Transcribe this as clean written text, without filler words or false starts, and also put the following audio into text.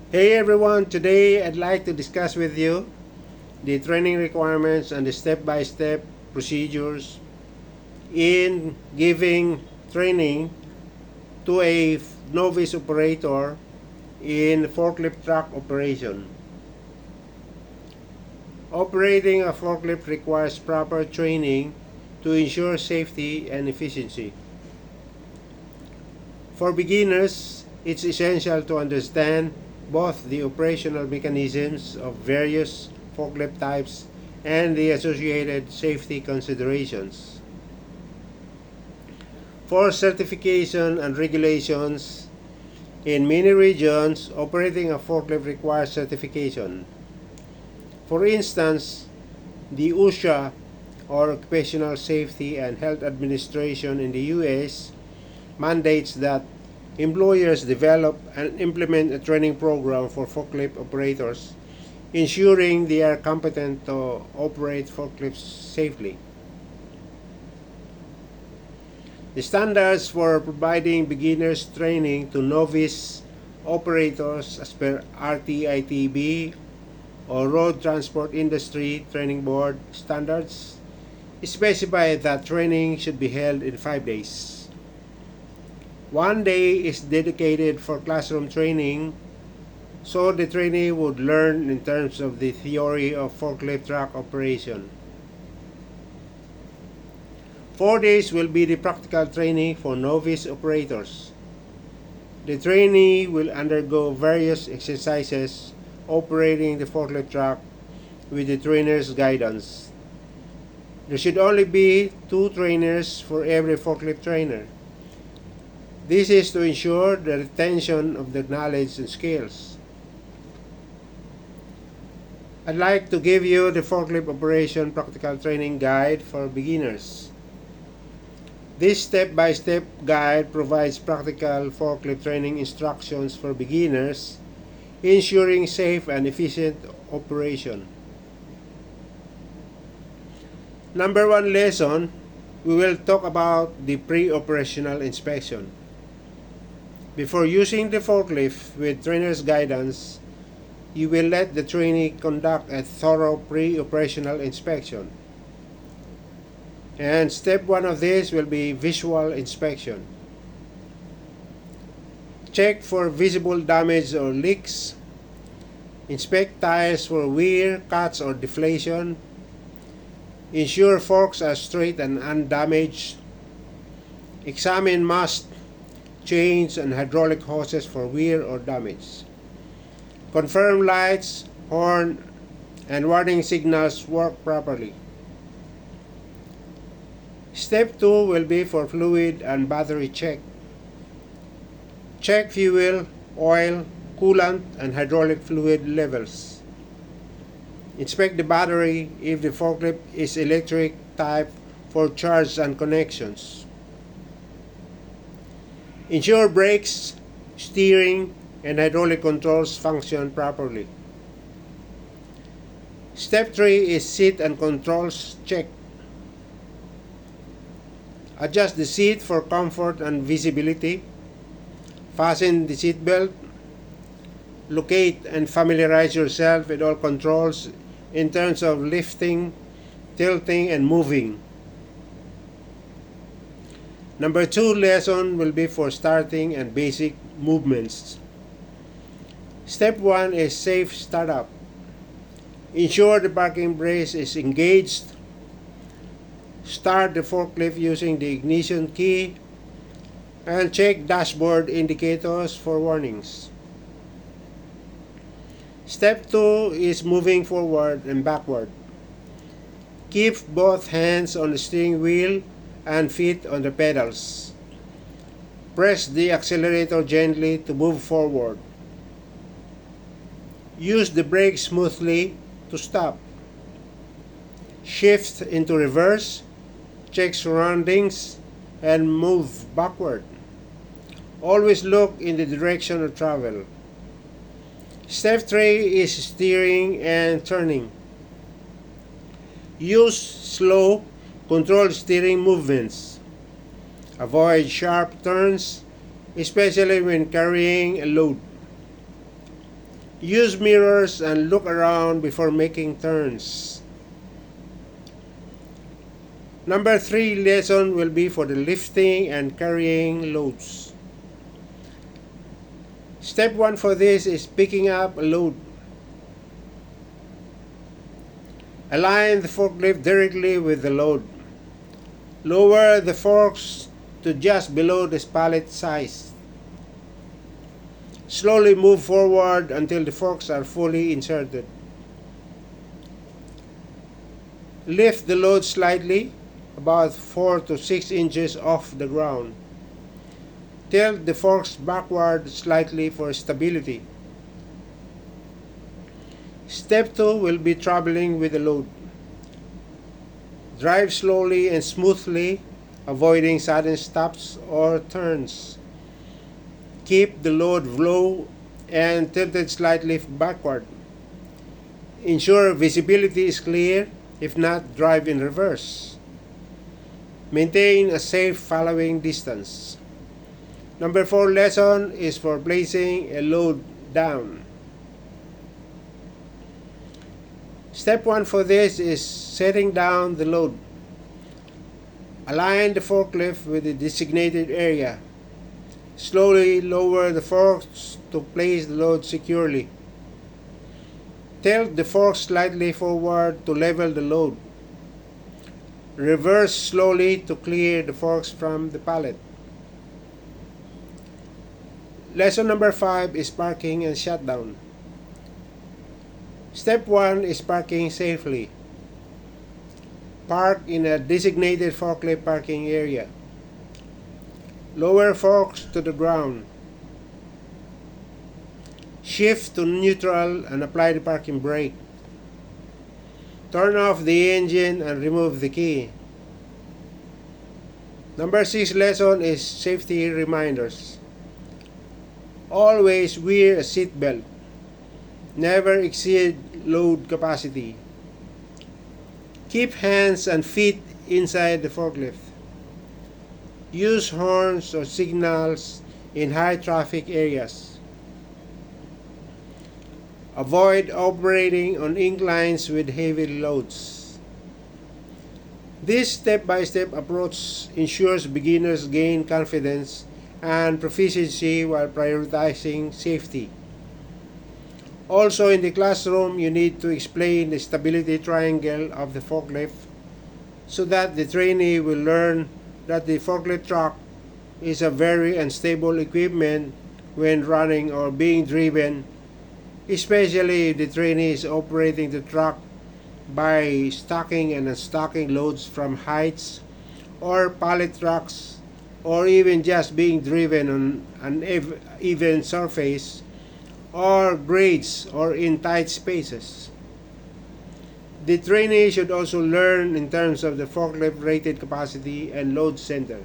Hey everyone, today I'd like to discuss with you the training requirements and the step-by-step procedures in giving training to a novice operator in forklift truck operation. Operating a forklift requires proper training to ensure safety and efficiency. For beginners, it's essential to understand both the operational mechanisms of various forklift types and the associated safety considerations. For certification and regulations, in many regions, operating a forklift requires certification. For instance, the OSHA, or Occupational Safety and Health Administration in the US, mandates that employers develop and implement a training program for forklift operators, ensuring they are competent to operate forklifts safely. The standards for providing beginners training to novice operators as per RTITB or Road Transport Industry Training Board standards specify that training should be held in 5 days. 1 day is dedicated for classroom training, so the trainee would learn in terms of the theory of forklift truck operation. 4 days will be the practical training for novice operators. The trainee will undergo various exercises operating the forklift truck with the trainer's guidance. There should only be 2 trainers for every forklift trainer. This is to ensure the retention of the knowledge and skills. I'd like to give you the forklift operation practical training guide for beginners. This step-by-step guide provides practical forklift training instructions for beginners, ensuring safe and efficient operation. Number 1 lesson, we will talk about the pre-operational inspection. Before using the forklift with trainer's guidance, you will let the trainee conduct a thorough pre-operational inspection. And step 1 of this will be visual inspection. Check for visible damage or leaks. Inspect tires for wear, cuts, or deflation. Ensure forks are straight and undamaged. Examine mast, chains, and hydraulic hoses for wear or damage. Confirm lights, horn, and warning signals work properly. Step 2 will be for fluid and battery check. Check fuel, oil, coolant, and hydraulic fluid levels. Inspect the battery if the forklift is electric type for charge and connections. Ensure brakes, steering, and hydraulic controls function properly. Step 3 is seat and controls check. Adjust the seat for comfort and visibility. Fasten the seat belt. Locate and familiarize yourself with all controls in terms of lifting, tilting, and moving. Number 2 lesson will be for starting and basic movements. Step 1 is safe startup. Ensure the parking brake is engaged. Start the forklift using the ignition key and check dashboard indicators for warnings. Step 2 is moving forward and backward. Keep both hands on the steering wheel and feet on the pedals. Press the accelerator gently to move forward. Use the brake smoothly to stop. Shift into reverse, check surroundings, and move backward. Always look in the direction of travel. Step 3 is steering and turning. Use slow, controlled steering movements. Avoid sharp turns, especially when carrying a load. Use mirrors and look around before making turns. Number 3 lesson will be for the lifting and carrying loads. Step 1 for this is picking up a load. Align the forklift directly with the load. Lower the forks to just below the pallet size. Slowly move forward until the forks are fully inserted. Lift the load slightly, about 4 to 6 inches off the ground. Tilt the forks backward slightly for stability. Step 2 will be traveling with the load. Drive slowly and smoothly, avoiding sudden stops or turns. Keep the load low and tilted slightly backward. Ensure visibility is clear. If not, drive in reverse. Maintain a safe following distance. Number 4 lesson is for placing a load down. Step 1 for this is setting down the load. Align the forklift with the designated area. Slowly lower the forks to place the load securely. Tilt the forks slightly forward to level the load. Reverse slowly to clear the forks from the pallet. Lesson number 5 is parking and shutdown. Step 1 is parking safely. Park in a designated forklift parking area. Lower forks to the ground. Shift to neutral and apply the parking brake. Turn off the engine and remove the key. Number 6 lesson is safety reminders. Always wear a seat belt. Never exceed load capacity. Keep hands and feet inside the forklift. Use horns or signals in high traffic areas. Avoid operating on inclines with heavy loads. This step-by-step approach ensures beginners gain confidence and proficiency while prioritizing safety. Also, in the classroom, you need to explain the stability triangle of the forklift so that the trainee will learn that the forklift truck is a very unstable equipment when running or being driven, especially if the trainee is operating the truck by stacking and unstacking loads from heights or pallet trucks, or even just being driven on an even surface or grades or in tight spaces. The trainee should also learn in terms of the forklift rated capacity and load center.